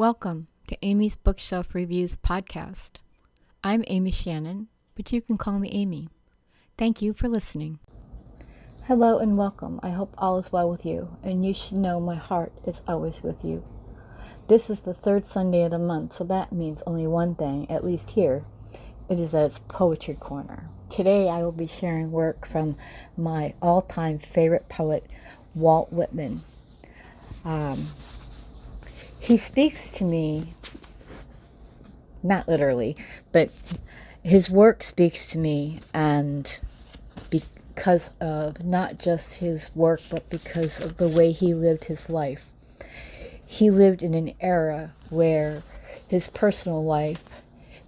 Welcome to Amy's Bookshelf Reviews podcast. I'm Amy Shannon, but you can call me Amy. Thank you for listening. Hello and welcome. I hope all is well with you, and you should know my heart is always with you. This is the third Sunday of the month, so that means only one thing, at least here. It is that it's Poetry Corner. Today I will be sharing work from my all-time favorite poet, Walt Whitman. He speaks to me, not literally, but his work speaks to me, and because of not just his work, but because of the way he lived his life. He lived in an era where his personal life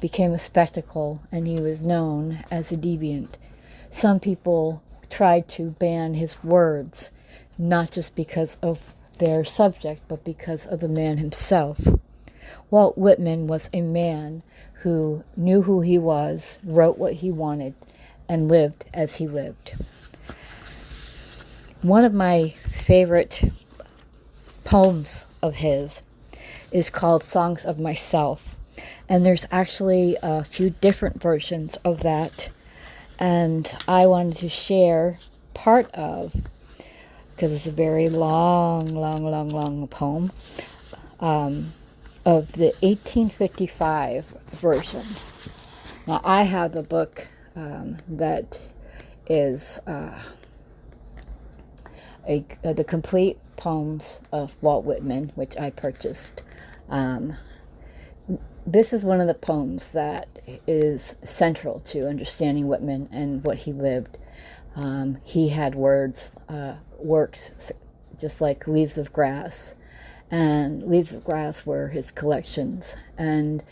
became a spectacle, and he was known as a deviant. Some people tried to ban his words, not just because of their subject, but because of the man himself. Walt Whitman was a man who knew who he was, wrote what he wanted, and lived as he lived. One of my favorite poems of his is called Songs of Myself, and there's actually a few different versions of that, and I wanted to share part of, because it's a very long poem, of the 1855 version. Now, I have a book that is the complete poems of Walt Whitman, which I purchased. This is one of the poems that is central to understanding Whitman and what he lived. He had works just like Leaves of Grass, and Leaves of Grass were his collections, and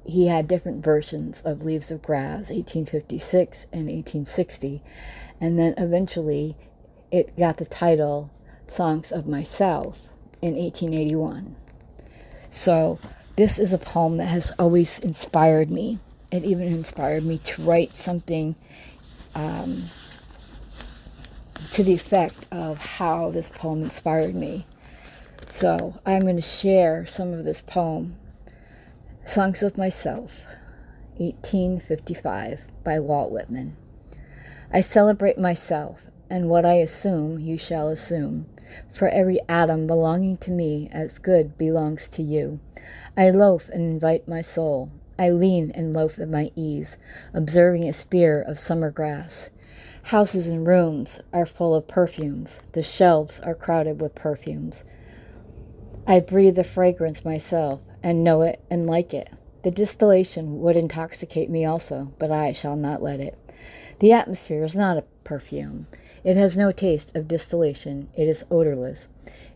he had different versions of Leaves of Grass, 1856 and 1860, and then eventually it got the title Songs of Myself in 1881. So this is a poem that has always inspired me. It even inspired me to write something to the effect of how this poem inspired me. So I'm going to share some of this poem, Songs of Myself, 1855, by Walt Whitman. I celebrate myself, and what I assume you shall assume, for every atom belonging to me as good belongs to you. I loaf and invite my soul. I lean and loaf at my ease, observing a spear of summer grass. Houses and rooms are full of perfumes. The shelves are crowded with perfumes. I breathe the fragrance myself, and know it and like it. The distillation would intoxicate me also, but I shall not let it. The atmosphere is not a perfume. It has no taste of distillation. It is odorless.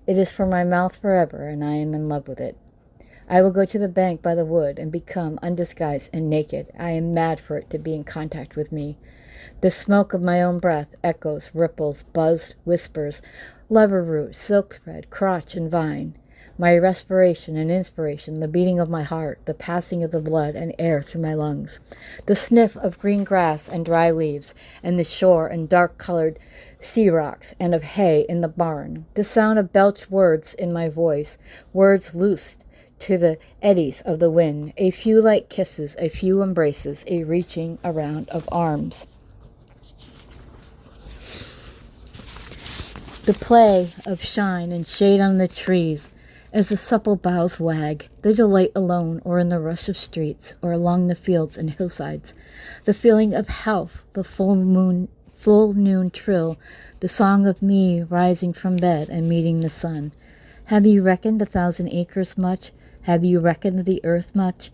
It is for my mouth forever, and I am in love with it. I will go to the bank by the wood and become undisguised and naked. I am mad for it to be in contact with me. The smoke of my own breath echoes, ripples, buzzed, whispers, lover root, silk thread, crotch, and vine. My respiration and inspiration, the beating of my heart, the passing of the blood and air through my lungs, the sniff of green grass and dry leaves, and the shore and dark-colored sea rocks, and of hay in the barn, the sound of belched words in my voice, words loosed to the eddies of the wind, a few light kisses, a few embraces, a reaching around of arms. The play of shine and shade on the trees, as the supple boughs wag, the delight alone, or in the rush of streets, or along the fields and hillsides, the feeling of health, the full noon trill, the song of me rising from bed and meeting the sun. Have you reckoned 1,000 acres much? Have you reckoned the earth much?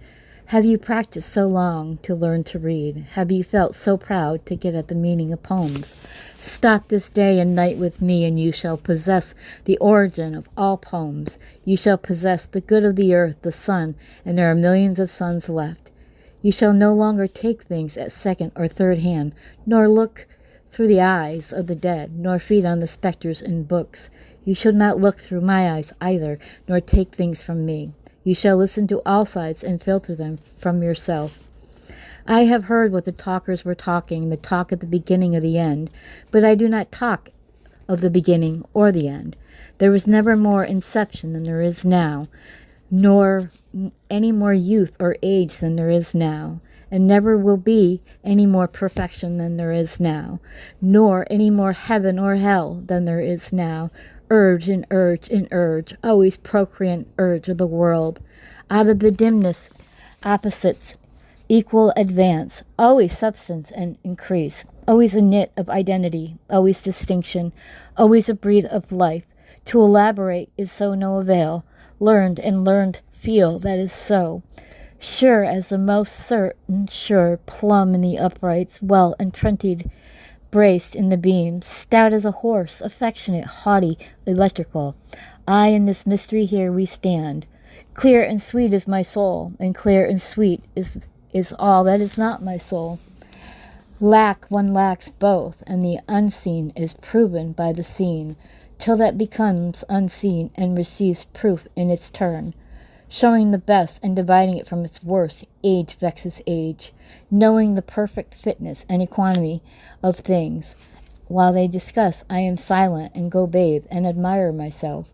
Have you practiced so long to learn to read? Have you felt so proud to get at the meaning of poems? Stop this day and night with me, and you shall possess the origin of all poems. You shall possess the good of the earth, the sun, and there are millions of suns left. You shall no longer take things at second or third hand, nor look through the eyes of the dead, nor feed on the spectres in books. You shall not look through my eyes either, nor take things from me. You shall listen to all sides and filter them from yourself. I have heard what the talkers were talking, the talk at the beginning of the end, but I do not talk of the beginning or the end. There was never more inception than there is now. nor any more youth or age than there is now, and never will be any more perfection than there is now, nor any more heaven or hell than there is now. Urge and urge and urge, always procreant urge of the world. Out of the dimness, opposites, equal advance, always substance and increase, always a knit of identity, always distinction, always a breed of life. To elaborate is so no avail. Learned and learned feel that is so. Sure as the most certain sure plumb in the uprights, well entreated, braced in the beams, stout as a horse, affectionate, haughty, electrical. I in this mystery here we stand. Clear and sweet is my soul, and clear and sweet is all that is not my soul. One lacks both, and the unseen is proven by the seen, till that becomes unseen and receives proof in its turn, showing the best and dividing it from its worst. Age vexes age, knowing the perfect fitness and equanimity of things. While they discuss, I am silent and go bathe and admire myself.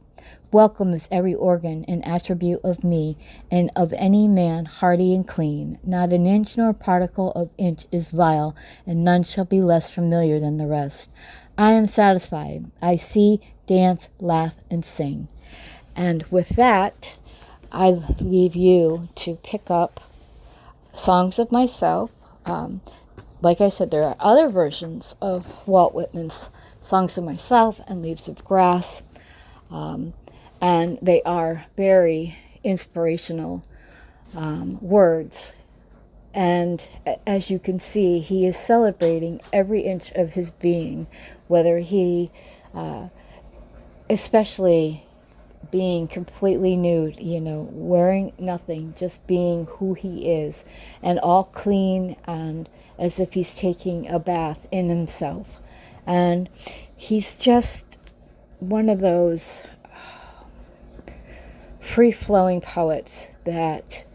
Welcome is every organ and attribute of me and of any man hearty and clean. Not an inch nor particle of inch is vile, and none shall be less familiar than the rest. I am satisfied. I see, dance, laugh, and sing. And with that, I leave you to pick up Songs of Myself. Like I said, there are other versions of Walt Whitman's Songs of Myself and Leaves of Grass. And they are very inspirational words. And as you can see, he is celebrating every inch of his being, whether he, especially being completely nude, wearing nothing, just being who he is, and all clean and as if he's taking a bath in himself. And he's just one of those free-flowing poets that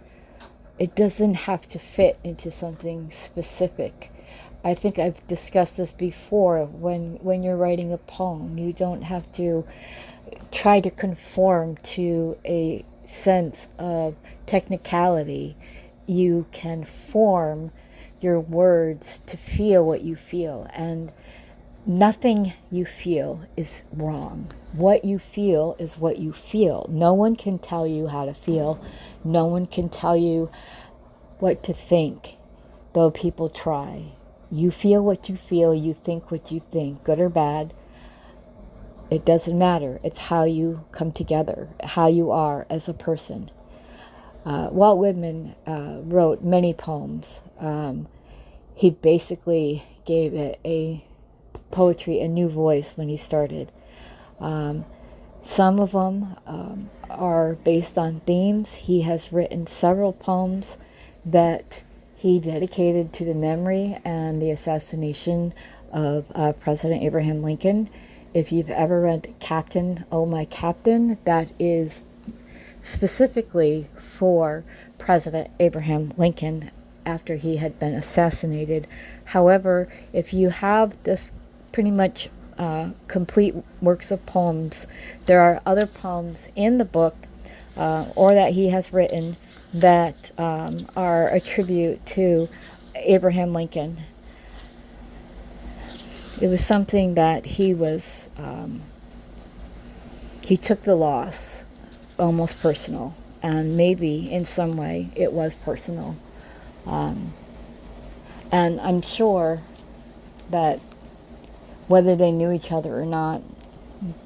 it doesn't have to fit into something specific. I think I've discussed this before. When you're writing a poem, you don't have to try to conform to a sense of technicality. You can form your words to feel what you feel, and nothing you feel is wrong. What you feel is what you feel. No one can tell you how to feel. No one can tell you what to think, though people try. You feel what you feel. You think what you think, good or bad. It doesn't matter. It's how you come together, how you are as a person. Walt Whitman wrote many poems. He basically gave poetry a new voice when he started. Some of them are based on themes. He has written several poems that he dedicated to the memory and the assassination of President Abraham Lincoln. If you've ever read Captain, Oh My Captain, that is specifically for President Abraham Lincoln after he had been assassinated. However, if you have this pretty much complete works of poems, there are other poems in the book or that he has written that are a tribute to Abraham Lincoln. It was something that he took the loss almost personal, and maybe in some way it was personal. And I'm sure that whether they knew each other or not,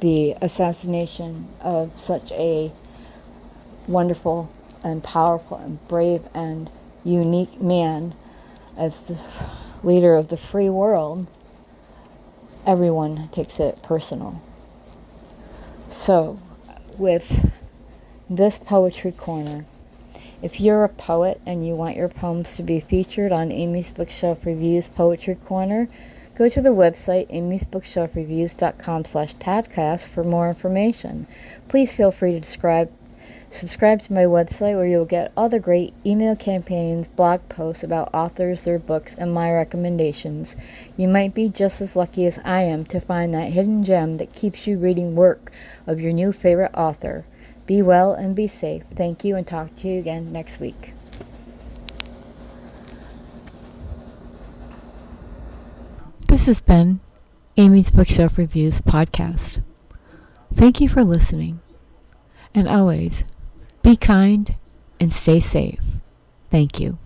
the assassination of such a wonderful and powerful and brave and unique man as the leader of the free world, everyone takes it personal. So, with this Poetry Corner, if you're a poet and you want your poems to be featured on Amy's Bookshelf Reviews Poetry Corner, go to the website amysbookshelfreviews.com/podcast for more information. Please feel free to subscribe to my website, where you'll get all the great email campaigns, blog posts about authors, their books, and my recommendations. You might be just as lucky as I am to find that hidden gem that keeps you reading work of your new favorite author. Be well and be safe. Thank you, and talk to you again next week. This has been Amy's Bookshelf Reviews podcast. Thank you for listening. And always, be kind and stay safe. Thank you.